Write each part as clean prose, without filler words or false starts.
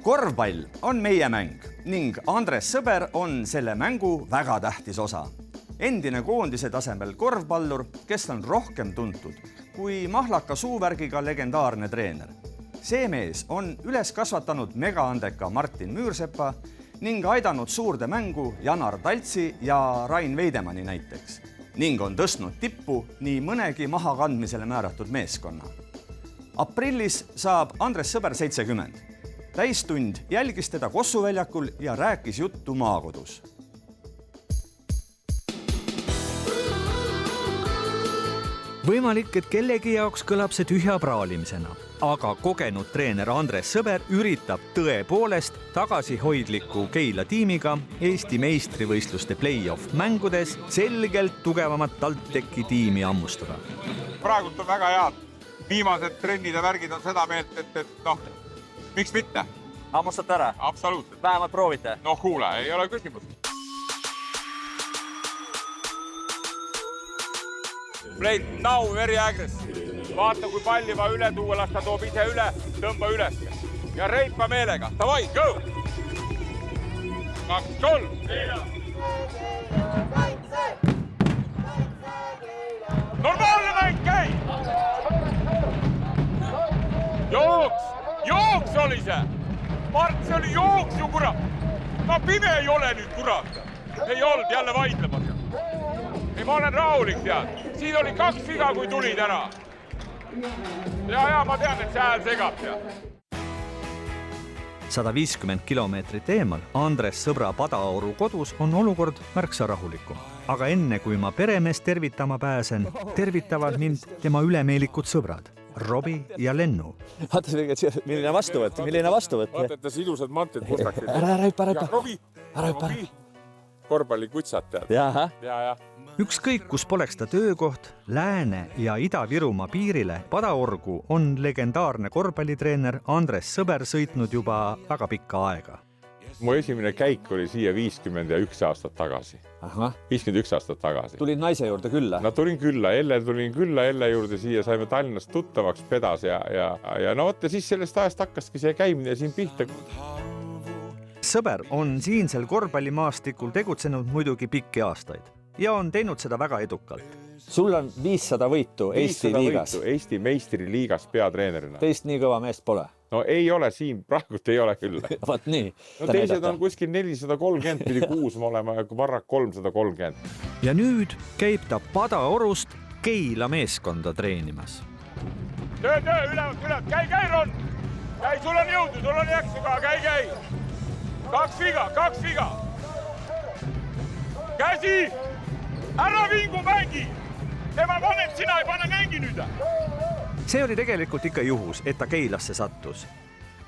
Korvpall on meie mäng ning Andres Sõber on selle mängu väga tähtis osa. Endine koondise tasemel korvpallur, kes on rohkem tuntud kui mahlaka suuvärgiga legendaarne treener. See mees on üles kasvatanud megaandeka Martin Müürsepa ning aidanud suurde mängu Janar Taltsi ja Rain Veidemanni näiteks ning on tõstnud tippu nii mõnegi mahakandmisele määratud meeskonna. Aprillis saab Andres Sõber 70. Täistund jälgis teda Kossu väljakul ja rääkis juttu maakodus. Võimalik, et kellegi jaoks kõlab see tühja praalimisena, aga kogenud treener Andres Sõber üritab tõepoolest tagasihoidliku Keila tiimiga Eesti meistrivõistluste play-off mängudes selgelt tugevamat TalTechi tiimi ammustada. Praegult on väga head. Viimased trennid ja värgid on seda meelt, et miks mitte? Hammustate ära? Absoluutselt. Vähemalt proovite? No kuule, ei ole küsimus. Plate now very aggressive. Vaata, kui palli va üle tuua, las ta toob ise üle, tõmba üles. Ja reipa meelega. Davai, go! 2-3. Normaalne mäng, käi! Jooks oli see! Mart, see oli jooks ju, kurat! No pime ei ole nüüd, kurat! Ei olnud jälle vaidlemas. Ei, ma olen rahulik, tead. Siin oli 2 viga, kui tulid ära. Ja, ma tean, et see hääl segab, tead. 150 kilomeetrit eemal Andres Sõbra Padaoru kodus on olukord märksa rahulikum. Aga enne kui ma peremees tervitama pääsen, tervitavad mind tema ülemeelikud sõbrad. Robi ja Lennu. Vaata, milline vastuvõtt. Vaata, et tas ilusad mantid pustaks. Ära hüppa. Robi. Korvpalli kutsad, tead. Ja. Ükskõik, kus poleks ta töökoht, Lääne- ja Ida-Virumaa piirile Padaorgu on legendaarne korvpallitreener Andres Sõber sõitnud juba väga pikka aega. Mu esimene käik oli siia 51 aastat tagasi. 51 aastat tagasi. Tulin naise juurde külla? No tulin külla, Elle juurde siia, saime Tallinnast tuttavaks pedas ja no võtta siis sellest ajast hakkaski see käimine siin pihta. Sõber on siinsel korvpallimaastikul tegutsenud muidugi pikki aastaid ja on teinud seda väga edukalt. Sul on 500 võitu Eesti liigas. Eesti meistriliigas peatreenerina. Teist nii kõva meest pole? No ei ole siin, praegult ei ole küll. Vaat nii. No teised on kuskil 430, pidi 6 olema ja Varrak 330. Ja nüüd käib ta Padaorust Keila meeskonda treenimas. Töö, üle, käi, Ron! Käi, sul on jõudu, sul on jaksu ka, käi! 2 viga! Käsi! Ära vingu mängi! Tema paneb, sina ei pane mängi nüüd! See oli tegelikult ikka juhus, et ta Keilasse sattus.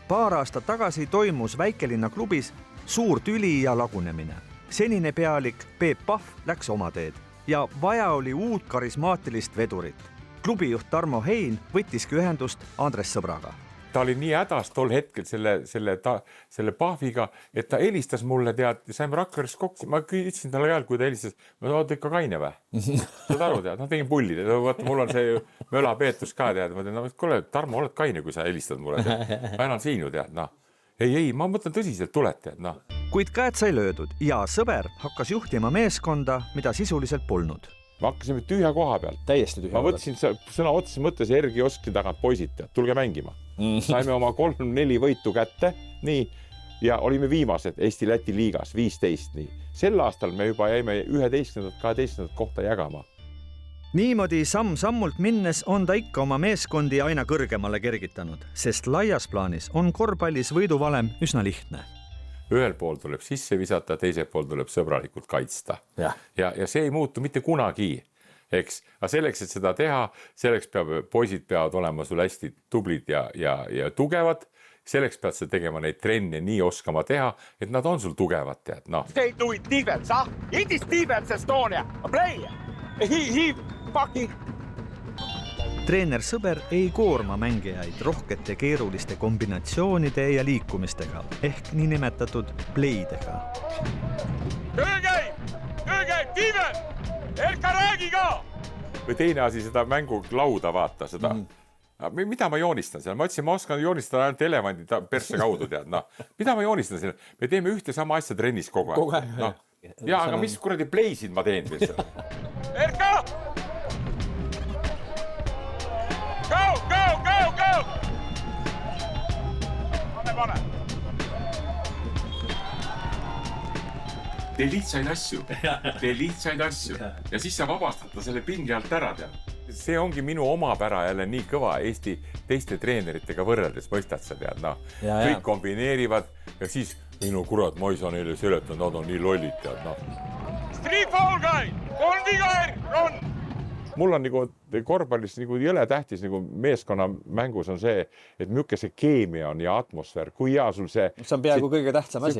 Paar aastat tagasi toimus väikelinna klubis suur tüli ja lagunemine. Senine pealik Peep Pahv läks oma teed ja vaja oli uut karismaatilist vedurit. Klubijuht Tarmo Hein võttiski ühendust Andres Sõbraga. Ta oli nii hädas tol hetkel selle Pahviga, et ta helistas mulle, tead, saime Rakveres kokku. Ma ütlesin talle ajal, kui ta helistas, ma oota ikka kaine või? Saad aru, tead, tegin pulli. Vaata, mul on see mölapeetus ka, tead. Ma tean, kuule, Tarmo, oled kaine, kui sa helistad mulle. Ma enam siin ju, tead, Ei, ma mõtlen tõsiselt, tuled, tead, Kuid käed sai löödud ja Sõber hakkas juhtima meeskonda, mida sisuliselt polnud. Me hakkasime tühja koha pealt. Täiesti tühja. Ma võtsin sõna otseses mõttes Ergi Oski tagant poisid, tead, tulge mängima. Saime oma 3-4 võitu kätte, nii, ja olime viimased Eesti-Läti liigas, 15, nii. Sel aastal me juba jäime 11-12 kohta jagama. Niimoodi samm-sammult minnes on ta ikka oma meeskondi aina kõrgemale kergitanud, sest laias plaanis on korvpallis võiduvalem üsna lihtne. Ühel pool tuleb sisse visata, teisel pool tuleb sõbralikult kaitsta. Ja see ei muutu mitte kunagi. Eks, aga selleks, et seda teha, selleks poisid peavad olema sul hästi tublid ja tugevad. Selleks pead sa tegema neid trenne nii oskama teha, et nad on sul tugevad, tead. They do it defense, It is defense Estonia. Play. He fucking... Treener Sõber ei koorma mängijaid rohkete keeruliste kombinatsioonide ja liikumistega, ehk niinimetatud pleidega. Töö käib, defense! Elka räägi ka! Või teine asi, seda mängu lauda vaata, seda mida ma joonistan seal? Ma ütlesin, ma oskan joonistada ainult elevandi persse kaudu, tead, noh. Mida ma joonistan seal? Me teeme ühte sama asja trennis kogu aeg. No. Ja, aga mis kuradi pleisid ma teen veel seal? Erko! Go, go, go, go! Pane. Tee lihtsaid asju. Ja siis sa vabastad ta selle pinge alt ära, tead. See ongi minu omapära jälle nii kõva Eesti teiste treeneritega võrreldes, mõistad sa, tead, noh. Kõik kombineerivad ja siis, ei no kurat, ma ei saa neile seletada, nad on nii lollid, tead, noh. Street ball guy! On vigair! On! Mul on nagu korvpallis nagu jõle tähtis nagu meeskonna mängus on see, et milline see keemia on ja atmosfäär, kui hea sul see... See on peaaegu kõige tähtsam asi.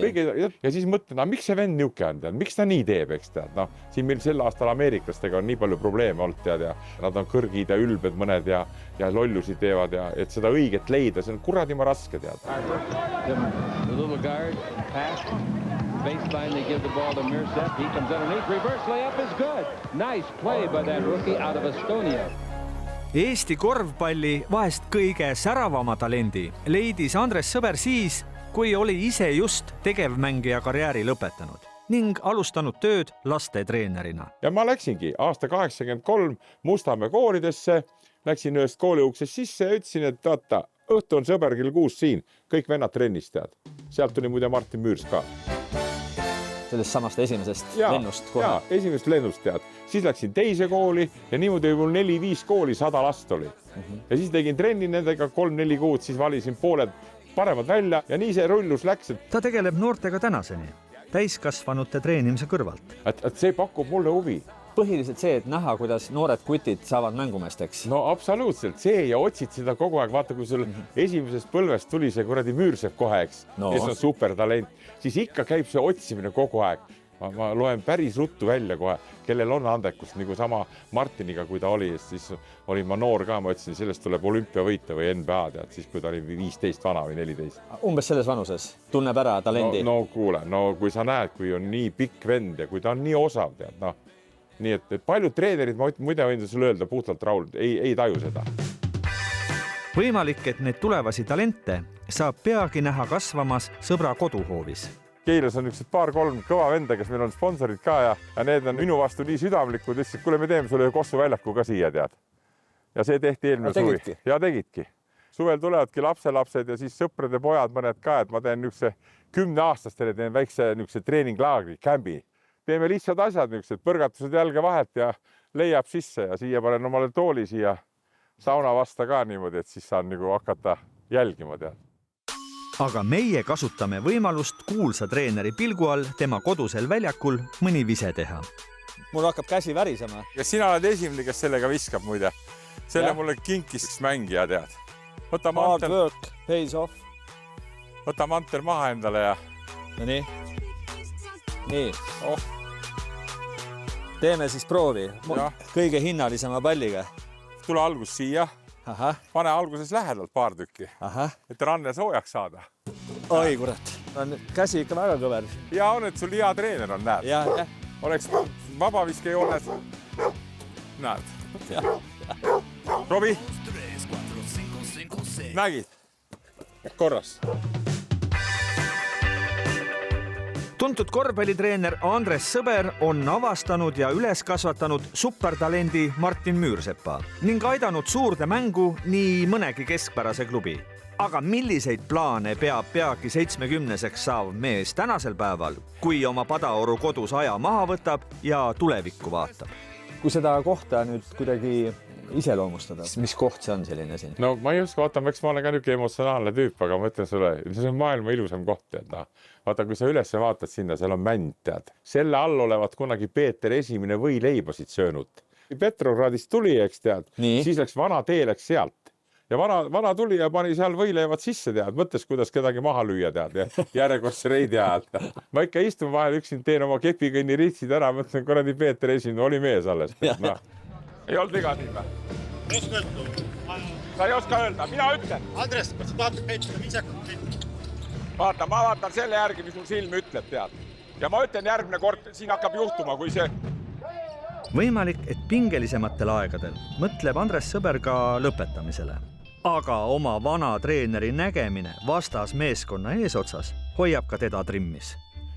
Ja siis mõtlen, miks see vend niuke on, tead, miks ta nii teeb, eks tead, noh, siin meil sel aastal ameeriklastega on nii palju probleeme olnud, tead, ja nad on kõrgid ja ülbed mõned ja lollusi teevad ja et seda õiget leida, see on kuradima raske, tead. Baseline, they give the ball to Mirsep. He comes underneath. Reverse layup is good. Nice play by that rookie out of Estonia. Eesti korvpalli vahest kõige säravama talendi leidis Andres Sõber siis, kui oli ise just tegevmängija karjääri lõpetanud ning alustanud tööd lastetreenerina. Ja ma läksingi aasta 83 Mustamäe koolidesse, läksin ühest kooli uksest sisse ja ütlesin, et vaata, õhtu on Sõber kell 6 siin, kõik vennad trennis, tead. Sealt tuli muide Martin Müürs ka. Sellest samast esimesest lennust kohe. Jaa, esimesest lennust, tead. Siis läksin teise kooli ja niimoodi mul 4-5 kooli 100 last oli. Ja siis tegin trenni nendega 3-4 kuud, siis valisin pooled paremad välja ja nii see rullus läks. Ta tegeleb noortega tänaseni, täiskasvanute treenimise kõrvalt. Et see pakub mulle huvi. Põhiliselt see, et näha, kuidas noored kutid saavad mängumesteks. No absoluutselt, see ja otsid seda kogu aeg, vaata, kui sul esimesest põlvest tuli see kuradi Müürsep kohe, eks, kes on supertalent, siis ikka käib see otsimine kogu aeg. Ma loen päris ruttu välja kohe, kellel on andekust, nagu sama Martiniga, kui ta oli, siis olin ma noor ka, ma ütlesin, sellest tuleb olümpia võita või NBA, tead, siis kui ta oli 15 vana või 14. Umbes selles vanuses tunneb ära talendi. No kuule, no kui sa näed, kui on nii pikk vend ja kui ta on nii osav, tead, noh. Nii et paljud treenerid, ma muide võin sulle öelda puhtalt Raul, ei taju seda. Võimalik, et need tulevasi talente saab peagi näha kasvamas Sõbra koduhoovis. Keilas on üks paar-kolm kõva venda, kes meil on sponsorid ka ja need on minu vastu nii südamlikud, ütlesid, kuule, me teeme sulle Kossu väljaku ka siia, tead. Ja see tehti eelmine suvi. Ja tegidki. Suvel tulevadki lapselapsed ja siis sõprade pojad mõned ka, et ma teen niisuguse 10-aastastele teen väikse niisuguse treeninglaagri, kämbi. Teeme lihtsad asjad, niisugused põrgatused jälge vahet ja leiab sisse ja siia panen omale tooli siia sauna vasta ka niimoodi, et siis saan nagu hakata jälgima, tead. Aga meie kasutame võimalust kuulsa treeneri pilgu all tema kodusel väljakul mõni vise teha. Mul hakkab käsi värisema. Ja sina oled esimene, kes sellega viskab muide. Selle mulle kinkis mängija, tead. Hard work pays off. Võta mantel maha endale ja... No nii. Teeme siis proovi. Kõige hinnalisema palliga. Tule algus siia. Pane alguses lähedalt paar tükki, et ranne soojaks saada. Oi, kurat. On käsi ikka väga kõver. Ja on, et sul hea treener on, näed. Oleks vabaviske joones. Näed. Robi. Nägid. Korras. Tuntud korvpallitreener Andres Sõber on avastanud ja üles kasvatanud supertalendi Martin Müürsepa ning aidanud suurde mängu nii mõnegi keskpärase klubi. Aga milliseid plaane peab peagi 70-seks saav mees tänasel päeval, kui oma Padaoru kodus aja maha võtab ja tulevikku vaatab? Kui seda kohta nüüd kuidagi iseloomustada, mis koht see on selline siin? No ma ei oska, vaata, eks ma olen ka niuke emotsionaalne tüüp, aga ma ütlen sulle, see on maailma ilusam koht, tead. Vaata, kui sa üles vaatad sinna, seal on mänd, tead. Selle all olevat kunagi Peeter Esimene võileibasid söönud. Petrogradist tuli, eks tead, siis läks vana tee, läks sealt. Ja vana tuli ja pani seal võileivad sisse, tead, mõttes, kuidas kedagi maha lüüa, tead, ja järjekordse reidi ajal. Ma ikka istun vahel üksin, teen oma kepikõnni ritsid ära, mõtlen, kuradi Peeter Esimene oli mees alles. Ei olnud viga siin või? Sa ei oska öelda, mina ütlen. Andres, kas sa tahad peetada viisakalt? Vaata, ma vaatan selle järgi, mis mul silm ütleb, tead. Ja ma ütlen järgmine kord, siin hakkab juhtuma, kui see... Võimalik, et pingelisematel aegadel mõtleb Andres Sõber ka lõpetamisele. aga oma vana treeneri nägemine vastas meeskonna eesotsas hoiab ka teda trimmis.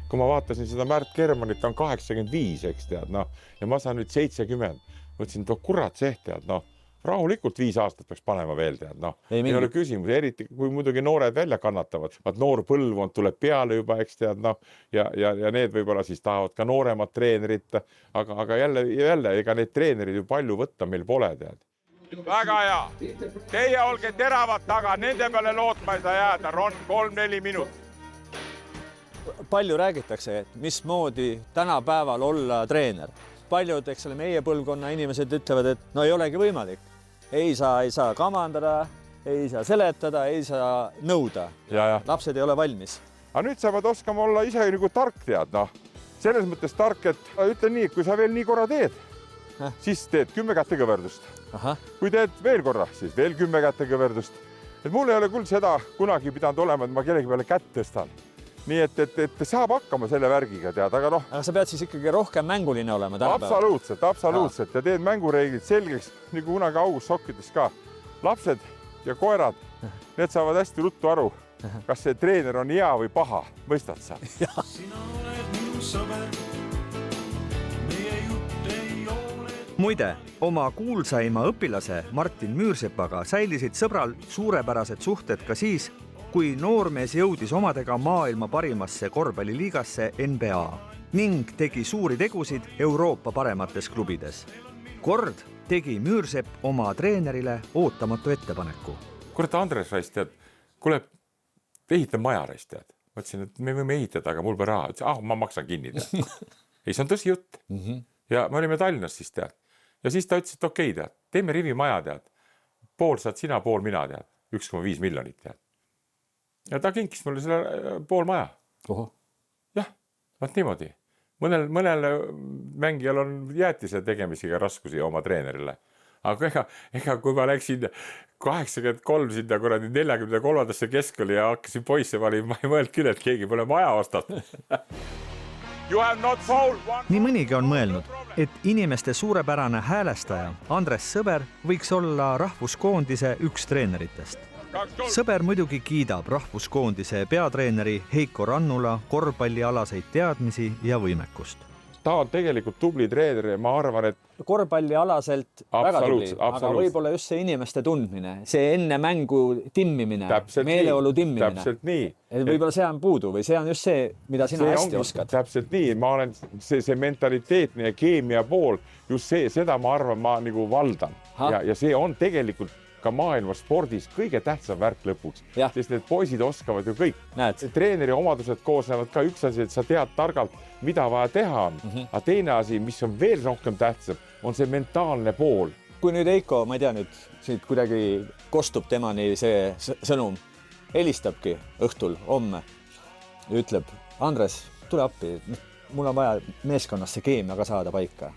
kui ma vaatasin seda Märt Germanit, ta on 85, eks tead, noh, ja ma saan nüüd 70. Mõtlesin, kurat tead, noh, rahulikult 5 aastat peaks panema veel, tead, noh, ei ole küsimus, eriti kui muidugi noored välja kannatavad. Noor põlvkond tuleb peale juba, eks tead, noh, ja need võib-olla siis tahavad ka nooremat treenerit, aga jälle, ega need treenerid ju palju võtta meil pole, tead. Väga hea. Teie olge teravad taga, nende peale lootma ei saa jääda. Ron, 3-4 minutit. palju räägitakse, et mismoodi tänapäeval olla treener. Paljud, eks ole, meie põlvkonna inimesed ütlevad, et no ei olegi võimalik. Ei saa kamandada, ei saa seletada, ei saa nõuda. Lapsed ei ole valmis. Aga nüüd sa pead oskama olla ise nagu tark, tead, noh. Selles mõttes tark, et ütle nii, kui sa veel nii korra teed, siis teed 10 kätekõverdust. Kui teed veel korra, siis veel 10 kätekõverdust. Et mul ei ole küll seda kunagi pidanud olema, et ma kellegi peale kätt tõstan. Nii et saab hakkama selle värgiga, tead, aga noh. Aga sa pead siis ikkagi rohkem mänguline olema tänapäeval. Absoluutselt. Ja teed mängureeglid selgeks, nagu kunagi augussokkides ka. Lapsed ja koerad, need saavad hästi ruttu aru, kas see treener on hea või paha. Mõistad sa? Muide, oma kuulsaima õpilase Martin Müürsepaga säilisid sõbral suurepärased suhted ka siis, kui noormees jõudis omadega maailma parimasse korvpalliliigasse NBA ning tegi suuri tegusid Euroopa paremates klubides. Kord tegi Müürsepp oma treenerile ootamatu ettepaneku. Kurat, Andres Rais, tead, kuule, ehita maja Rais, tead. Mõtlesin, et me võime ehitada, aga mul pole raha. Ütlesin, ma maksan kinni, tead. Ei, see on tõsi jutt. Ja me olime Tallinnas siis, tead. Ja siis ta ütles, et okei, tead, teeme rivimaja, tead. Pool saad sina, pool mina, tead. 1,5 miljonit, tead. Ja ta kinkis mulle selle pool maja. Jah, vaat niimoodi. Mõnel mängijal on jäätise tegemisiga raskusi oma treenerile. Aga ega kui ma läksin 83 sinna kuradi 43. keskkooli ja hakkasin poisse valima, ma ei mõelnud küll, et keegi pole maja ostanud. Nii mõnigi on mõelnud, et inimeste suurepärane häälestaja Andres Sõber võiks olla rahvuskoondise üks treeneritest. Sõber muidugi kiidab rahvuskoondise peatreeneri Heiko Rannula korvpallialaseid teadmisi ja võimekust. Ta on tegelikult tubli treener ja ma arvan, et korvpallialaselt väga tubli, aga võib-olla just see inimeste tundmine, see enne mängu timmimine, meeleolu timmimine. Täpselt nii. Võib-olla see on puudu või see on just see, mida sina hästi oskad. Täpselt nii. Ma olen see mentaliteetne ja keemia pool, just seda ma arvan, ma nagu valdan. Ja see on tegelikult ka maailma spordis kõige tähtsam värk lõpuks, sest need poisid oskavad ju kõik. Treeneri omadused koosnevad ka üks asi, et sa tead targalt, mida vaja teha on. Aga teine asi, mis on veel rohkem tähtsam, on see mentaalne pool. Kui nüüd Heiko, ma ei tea nüüd, siit kuidagi kostub temani see sõnum, helistabki õhtul, homme ja ütleb, Andres, tule appi, mul on vaja meeskonnas see keemia ka saada paika.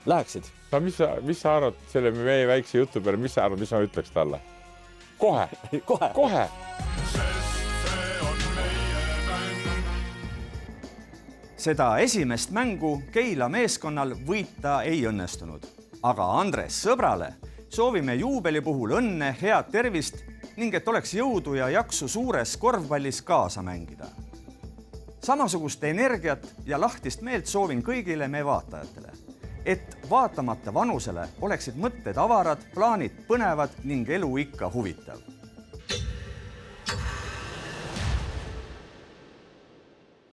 Läheksid? No mis sa arvad selle meie väikse jutu peale, mis sa arvad, mis ma ütleks talle? Kohe! Seda esimest mängu Keila meeskonnal võita ei õnnestunud. Aga Andres Sõbrale soovime juubeli puhul õnne, head tervist ning et oleks jõudu ja jaksu suures korvpallis kaasa mängida. Samasugust energiat ja lahtist meelt soovin kõigile me vaatajatele. Et vaatamata vanusele oleksid mõtted avarad, plaanid põnevad ning elu ikka huvitav.